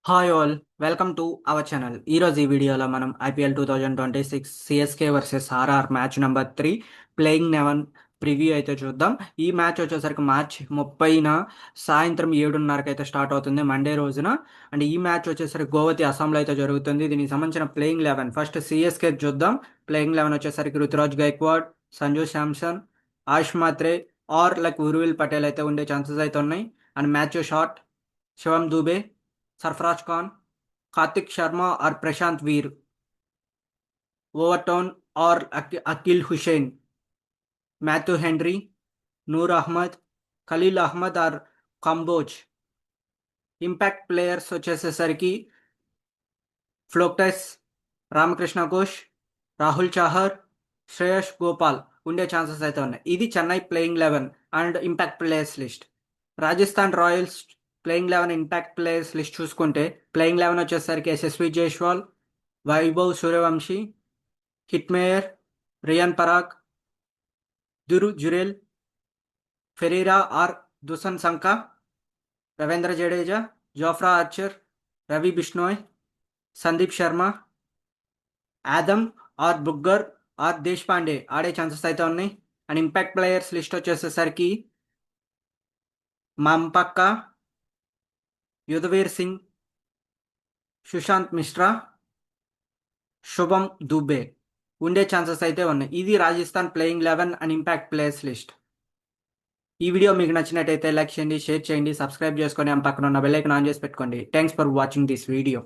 Hi all, welcome to our channel. ఈరోజు ఈ వీడియోలో మనం IPL 2026 CSK versus RR match number 3 playing 11 preview అయితే చూద్దాం. ఈ మ్యాచ్ వచ్చేసరికి మార్చ్ 30న సాయంత్రం 7:30కి అయితే స్టార్ట్ అవుతుంది, మండే రోజున. అండ్ ఈ మ్యాచ్ వచ్చేసరికి గోవతి అస్సాంలో అయితే జరుగుతుంది. దీనికి సంబంధించిన ప్లేయింగ్ 11 ఫస్ట్ సిఎస్కే చూద్దాం. ప్లేయింగ్ 11 వచ్చేసరికి రుతురాజ్ గైక్వాడ్, సంజు శాంసన్, ఆయుష్ మాత్రే ఆర్ లైక్ ఉర్విల్ పటేల్ అయితే ఉండే ఛాన్సెస్ అయితే ఉన్నాయి. అండ్ మ్యాచ్ షాట్ శివం దూబే, सरफराज खान, कार्तिक शर्मा और प्रशांत वीर, ओवरटोन और अकील हुसैन, मैथ्यू हेनरी, नूर अहमद, खलील अहमद और कंबोज. इंपैक्ट प्लेयर्स వచ్చేసేసరికి ఫ్లోక్టస్, రామకృష్ణ ఘోష్, రాహుల్ చాహర్, శ్రేయస్ గోపాల్ ఉండే ఛాన్సెస్ అయితే ఉన్నాయి. ఇది Chennai playing 11 and impact players list. Rajasthan Royals playing 11 impact players list చూసుకుంటే ప్లేయింగ్ 11 వచ్చేసరికి Yashasvi Jaiswal, Vaibhav Suryavanshi, Hetmyer, rayon Parag, దురు Jurel, Ferreira or Dasun Shanaka, Ravindra Jadeja, Jofra Archer, Ravi Bishnoi, Sandeep Sharma, ఆదమ్ ఆర్ బుగ్గర్ ఆర్ దేశ్ పాండే ఆడే ఛాన్సెస్ అయితే ఉన్నాయి. అండ్ ఇంపాక్ట్ ప్లేయర్స్ లిస్ట్ వచ్చేసేసరికి మాంపక్క, యుధవీర్ సింగ్, సుశాంత్ మిశ్రా, శుభం దుబే ఉండే ఛాన్సెస్ అయితే ఉన్నాయి. ఇది Rajasthan playing 11 and impact players list. ఈ వీడియో మీకు నచ్చినట్టయితే లైక్ చేయండి, షేర్ చేయండి, సబ్స్క్రైబ్ చేసుకొని పక్కన ఉన్న బెల్ ఐకాన్ ఆన్ చేసి పెట్టుకోండి. Thanks for watching this video.